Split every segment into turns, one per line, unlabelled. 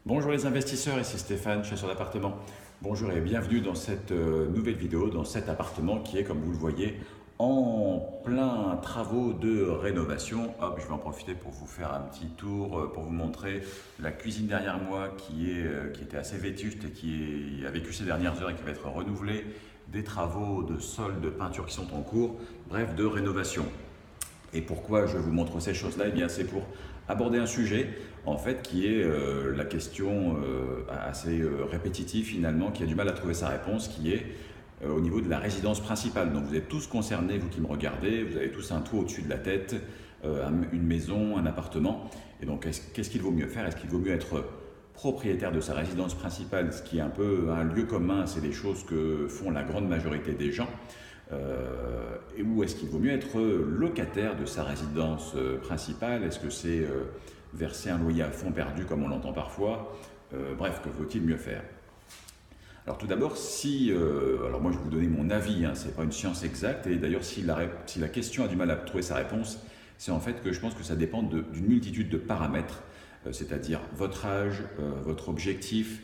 Bonjour les investisseurs, ici Stéphane, chasseur d'appartements. Bonjour et bienvenue dans cette nouvelle vidéo, dans cet appartement qui est, comme vous le voyez, en plein travaux de rénovation. Hop, je vais en profiter pour vous faire un petit tour, pour vous montrer la cuisine derrière moi qui était assez vétuste et qui a vécu ces dernières heures et qui va être renouvelée, des travaux de sol, de peinture qui sont en cours, bref, de rénovation. Et pourquoi je vous montre ces choses-là? Eh bien, c'est pour aborder un sujet, en fait, qui est la question assez répétitive finalement, qui a du mal à trouver sa réponse, qui est au niveau de la résidence principale. Donc, vous êtes tous concernés, vous qui me regardez, vous avez tous un toit au-dessus de la tête, une maison, un appartement. Et donc, qu'est-ce qu'il vaut mieux faire? Est-ce qu'il vaut mieux être propriétaire de sa résidence principale, ce qui est un peu un lieu commun, c'est les choses que font la grande majorité des gens, ou est-ce qu'il vaut mieux être locataire de sa résidence principale? Est-ce que c'est verser un loyer à fond perdu comme on l'entend parfois? Bref, que vaut-il mieux faire? Alors tout d'abord, alors moi je vais vous donner mon avis, hein, ce n'est pas une science exacte, et d'ailleurs si la question a du mal à trouver sa réponse, c'est en fait que je pense que ça dépend d'une multitude de paramètres, c'est-à-dire votre âge, votre objectif,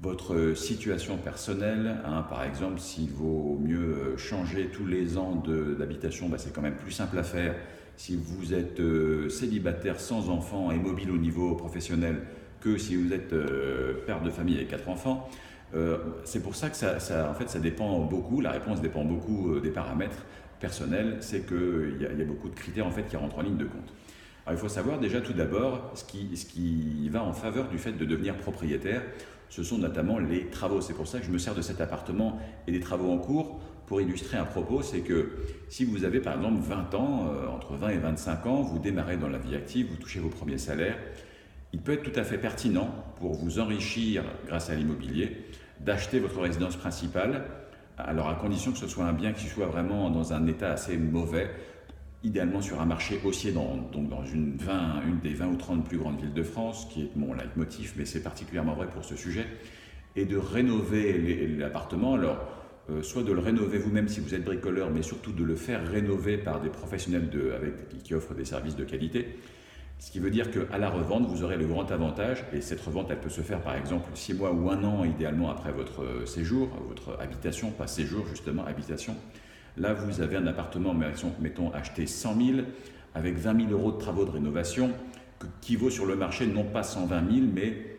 votre situation personnelle, hein. Par exemple, s'il vaut mieux changer tous les ans d'habitation, bah, c'est quand même plus simple à faire. Si vous êtes célibataire sans enfants et mobile au niveau professionnel que si vous êtes père de famille avec 4 enfants. C'est pour ça que en fait, ça dépend beaucoup, la réponse dépend beaucoup des paramètres personnels, c'est qu'il y a beaucoup de critères en fait, qui rentrent en ligne de compte. Alors, il faut savoir déjà tout d'abord ce qui va en faveur du fait de devenir propriétaire, ce sont notamment les travaux. C'est pour ça que je me sers de cet appartement et des travaux en cours pour illustrer un propos, c'est que si vous avez par exemple 20 ans, entre 20 et 25 ans, vous démarrez dans la vie active, vous touchez vos premiers salaires, il peut être tout à fait pertinent pour vous enrichir grâce à l'immobilier d'acheter votre résidence principale, alors à condition que ce soit un bien qui soit vraiment dans un état assez mauvais, idéalement sur un marché haussier, donc dans une des 20 ou 30 plus grandes villes de France, qui est mon leitmotiv, mais c'est particulièrement vrai pour ce sujet, et de rénover l'appartement. Alors, soit de le rénover vous-même si vous êtes bricoleur, mais surtout de le faire rénover par des professionnels qui offrent des services de qualité. Ce qui veut dire qu'à la revente, vous aurez le grand avantage, et cette revente, elle peut se faire par exemple 6 mois ou 1 an, idéalement après votre séjour, votre habitation, pas séjour justement, habitation. Là, vous avez un appartement, mettons, acheté 100 000, avec 20 000 euros de travaux de rénovation, qui vaut sur le marché non pas 120 000, mais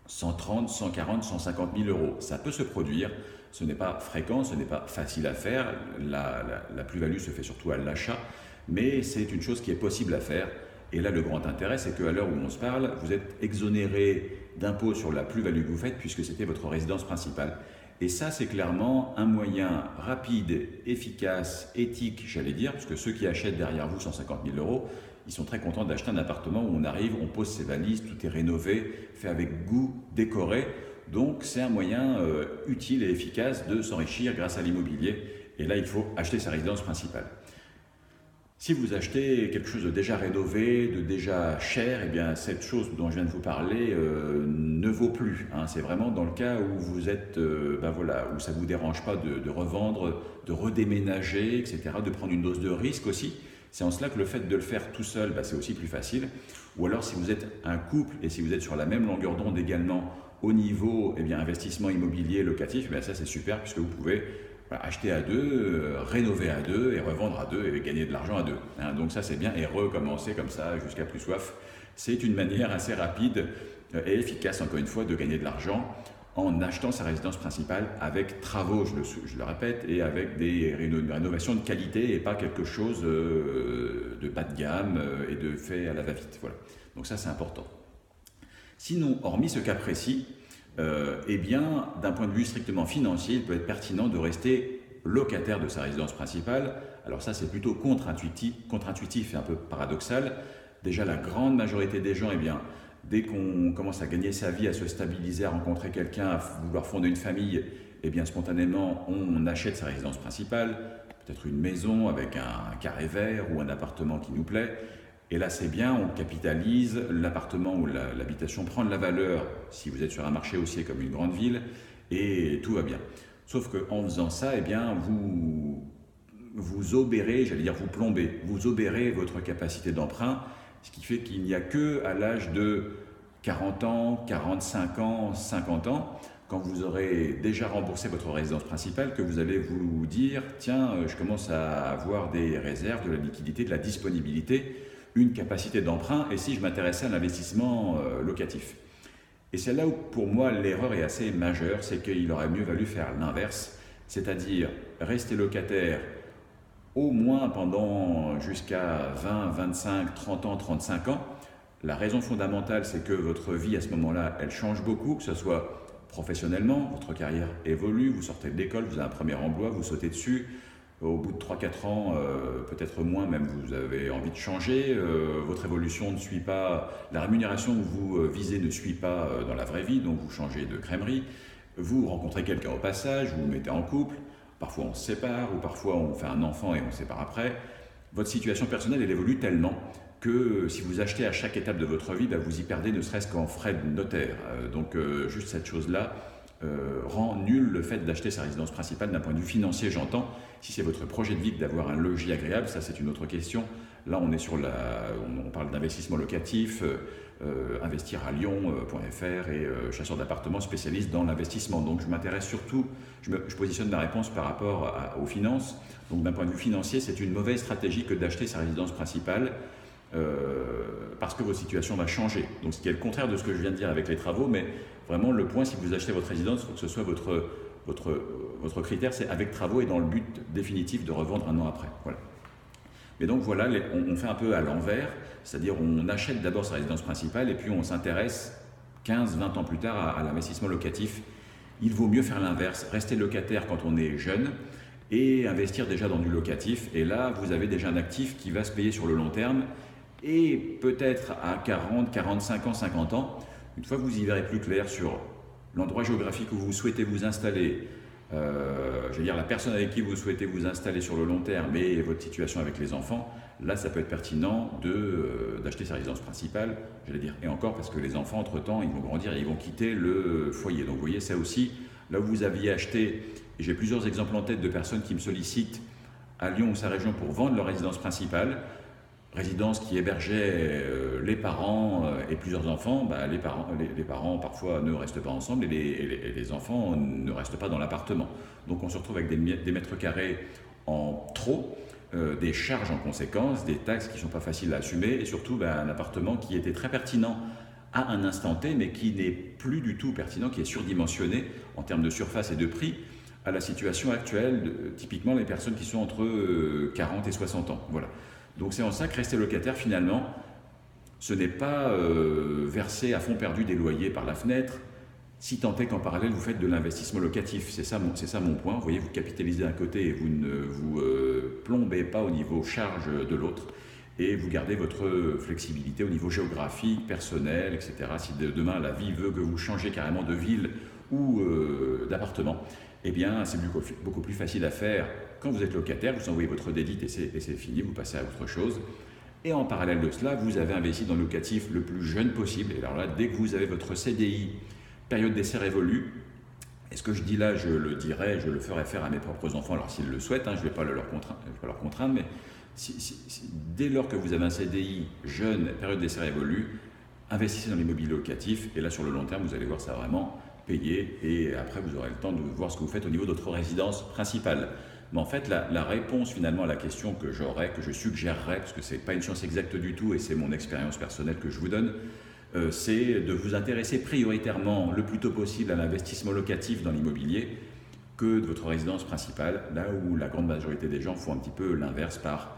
130, 140, 150 000 euros. Ça peut se produire, ce n'est pas fréquent, ce n'est pas facile à faire, la plus-value se fait surtout à l'achat, mais c'est une chose qui est possible à faire. Et là, le grand intérêt, c'est qu'à l'heure où on se parle, vous êtes exonéré d'impôt sur la plus-value que vous faites, puisque c'était votre résidence principale. Et ça, c'est clairement un moyen rapide, efficace, éthique, j'allais dire, parce que ceux qui achètent derrière vous 150 000 euros, ils sont très contents d'acheter un appartement où on arrive, on pose ses valises, tout est rénové, fait avec goût, décoré. Donc, c'est un moyen utile et efficace de s'enrichir grâce à l'immobilier. Et là, il faut acheter sa résidence principale. Si vous achetez quelque chose de déjà rénové, de déjà cher, eh bien cette chose dont je viens de vous parler ne vaut plus, hein. C'est vraiment dans le cas où vous êtes, voilà, où ça ne vous dérange pas de revendre, de redéménager, etc., de prendre une dose de risque aussi. C'est en cela que le fait de le faire tout seul, c'est aussi plus facile. Ou alors si vous êtes un couple et si vous êtes sur la même longueur d'onde également au niveau investissement immobilier locatif, ça c'est super puisque vous pouvez acheter à deux, rénover à deux et revendre à deux et gagner de l'argent à deux, hein. Donc ça c'est bien, et recommencer comme ça jusqu'à plus soif. C'est une manière assez rapide et efficace, encore une fois, de gagner de l'argent en achetant sa résidence principale avec travaux, je le répète, et avec des rénovations de qualité et pas quelque chose de bas de gamme et de fait à la va-vite. Voilà. Donc ça c'est important. Sinon, hormis ce cas précis, d'un point de vue strictement financier, il peut être pertinent de rester locataire de sa résidence principale. Alors ça, c'est plutôt contre-intuitif et un peu paradoxal. Déjà, la grande majorité des gens, dès qu'on commence à gagner sa vie, à se stabiliser, à rencontrer quelqu'un, à vouloir fonder une famille, spontanément, on achète sa résidence principale, peut-être une maison avec un carré vert ou un appartement qui nous plaît. Et là, c'est bien, on capitalise, l'appartement ou l'habitation prend de la valeur si vous êtes sur un marché haussier comme une grande ville, et tout va bien. Sauf qu'en faisant ça, vous obérez, j'allais dire vous plombez, vous obérez votre capacité d'emprunt, ce qui fait qu'il n'y a qu'à l'âge de 40 ans, 45 ans, 50 ans, quand vous aurez déjà remboursé votre résidence principale, que vous allez vous dire, tiens, je commence à avoir des réserves, de la liquidité, de la disponibilité, une capacité d'emprunt, et si je m'intéressais à l'investissement locatif. Et c'est là où, pour moi, l'erreur est assez majeure, c'est qu'il aurait mieux valu faire l'inverse, c'est-à-dire rester locataire au moins pendant jusqu'à 20, 25, 30 ans, 35 ans. La raison fondamentale, c'est que votre vie à ce moment-là, elle change beaucoup, que ce soit professionnellement, votre carrière évolue, vous sortez de l'école, vous avez un premier emploi, vous sautez dessus, au bout de 3-4 ans, peut-être moins même, vous avez envie de changer, votre évolution ne suit pas, la rémunération que vous visez ne suit pas dans la vraie vie, donc vous changez de crèmerie, vous rencontrez quelqu'un au passage, vous vous mettez en couple, parfois on se sépare ou parfois on fait un enfant et on se sépare après. Votre situation personnelle, elle évolue tellement que si vous achetez à chaque étape de votre vie, vous y perdez ne serait-ce qu'en frais de notaire. Donc juste cette chose-là rend nul le fait d'acheter sa résidence principale d'un point de vue financier, j'entends. Si c'est votre projet de vie d'avoir un logis agréable, ça c'est une autre question. Là on est sur on parle d'investissement locatif, investir à Lyon.fr et chasseur d'appartements spécialiste dans l'investissement. Donc je m'intéresse surtout, je positionne ma réponse par rapport aux finances. Donc d'un point de vue financier, c'est une mauvaise stratégie que d'acheter sa résidence principale parce que votre situation va changer. Donc ce qui est le contraire de ce que je viens de dire avec les travaux, mais vraiment le point, si vous achetez votre résidence, il faut que ce soit votre critère, c'est avec travaux et dans le but définitif de revendre un an après. Voilà. Mais donc voilà, on fait un peu à l'envers, c'est-à-dire on achète d'abord sa résidence principale et puis on s'intéresse 15-20 ans plus tard à l'investissement locatif. Il vaut mieux faire l'inverse, rester locataire quand on est jeune et investir déjà dans du locatif. Et là, vous avez déjà un actif qui va se payer sur le long terme et peut-être à 40, 45 ans, 50 ans, une fois que vous y verrez plus clair sur l'endroit géographique où vous souhaitez vous installer, je veux dire la personne avec qui vous souhaitez vous installer sur le long terme et votre situation avec les enfants, là ça peut être pertinent d'acheter sa résidence principale, j'allais dire, et encore parce que les enfants entre-temps ils vont grandir et ils vont quitter le foyer. Donc vous voyez, ça aussi, là où vous aviez acheté, et j'ai plusieurs exemples en tête de personnes qui me sollicitent à Lyon ou sa région pour vendre leur résidence principale, résidence qui hébergeait les parents et plusieurs enfants, les parents parfois ne restent pas ensemble et les enfants ne restent pas dans l'appartement. Donc on se retrouve avec des mètres carrés en trop, des charges en conséquence, des taxes qui ne sont pas faciles à assumer et surtout un appartement qui était très pertinent à un instant T mais qui n'est plus du tout pertinent, qui est surdimensionné en termes de surface et de prix à la situation actuelle, typiquement les personnes qui sont entre 40 et 60 ans. Voilà. Donc c'est en ça que rester locataire finalement, ce n'est pas verser à fond perdu des loyers par la fenêtre, si tant est qu'en parallèle vous faites de l'investissement locatif. C'est ça mon point. Vous voyez, vous capitalisez d'un côté et vous ne vous plombez pas au niveau charge de l'autre et vous gardez votre flexibilité au niveau géographique, personnel, etc. Si demain la vie veut que vous changez carrément de ville ou d'appartement, eh bien c'est beaucoup plus facile à faire. Quand vous êtes locataire, vous envoyez votre dédite et c'est fini, vous passez à autre chose. Et en parallèle de cela, vous avez investi dans le locatif le plus jeune possible. Et alors là, dès que vous avez votre CDI, période d'essai révolue, et ce que je dis là, je le dirai, je le ferai faire à mes propres enfants, alors s'ils le souhaitent, je ne vais pas leur contraindre, mais dès lors que vous avez un CDI jeune, période d'essai révolue, investissez dans l'immobilier locatif, et là sur le long terme, vous allez voir ça vraiment payer, et après vous aurez le temps de voir ce que vous faites au niveau de votre résidence principale. Mais en fait, la réponse finalement à la question que je suggérerais, parce que ce n'est pas une science exacte du tout et c'est mon expérience personnelle que je vous donne, c'est de vous intéresser prioritairement le plus tôt possible à l'investissement locatif dans l'immobilier que de votre résidence principale, là où la grande majorité des gens font un petit peu l'inverse par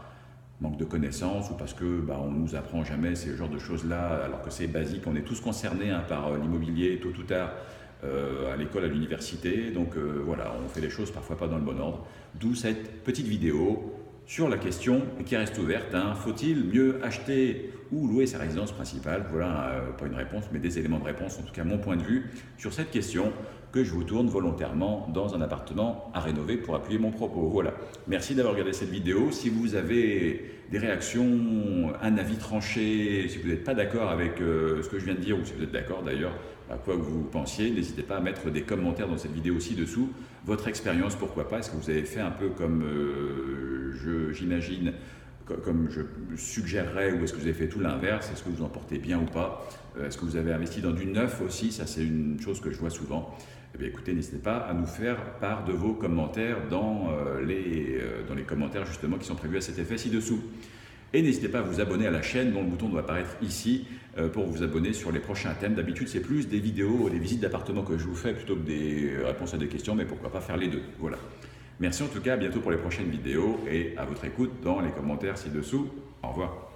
manque de connaissances ou parce que on ne nous apprend jamais ce genre de choses-là alors que c'est basique. On est tous concernés par l'immobilier tôt ou tard. À l'école, à l'université, donc voilà, on fait les choses parfois pas dans le bon ordre, d'où cette petite vidéo sur la question qui reste ouverte, faut-il mieux acheter ou louer sa résidence principale? Voilà, pas une réponse mais des éléments de réponse, en tout cas mon point de vue sur cette question que je vous tourne volontairement dans un appartement à rénover pour appuyer mon propos. Voilà, merci d'avoir regardé cette vidéo. Si vous avez des réactions, un avis tranché, si vous n'êtes pas d'accord avec ce que je viens de dire ou si vous êtes d'accord d'ailleurs, à quoi vous pensiez, n'hésitez pas à mettre des commentaires dans cette vidéo aussi dessous, votre expérience, pourquoi pas, est-ce que vous avez fait un peu comme j'imagine, comme je suggérerais, ou est-ce que vous avez fait tout l'inverse? Est-ce que vous en portez bien ou pas? Est-ce que vous avez investi dans du neuf aussi? Ça, c'est une chose que je vois souvent. Eh bien, écoutez, n'hésitez pas à nous faire part de vos commentaires dans les commentaires justement qui sont prévus à cet effet ci-dessous. Et n'hésitez pas à vous abonner à la chaîne dont le bouton doit apparaître ici pour vous abonner sur les prochains thèmes. D'habitude, c'est plus des vidéos, des visites d'appartements que je vous fais plutôt que des réponses à des questions, mais pourquoi pas faire les deux. Voilà. Merci en tout cas, à bientôt pour les prochaines vidéos et à votre écoute dans les commentaires ci-dessous. Au revoir.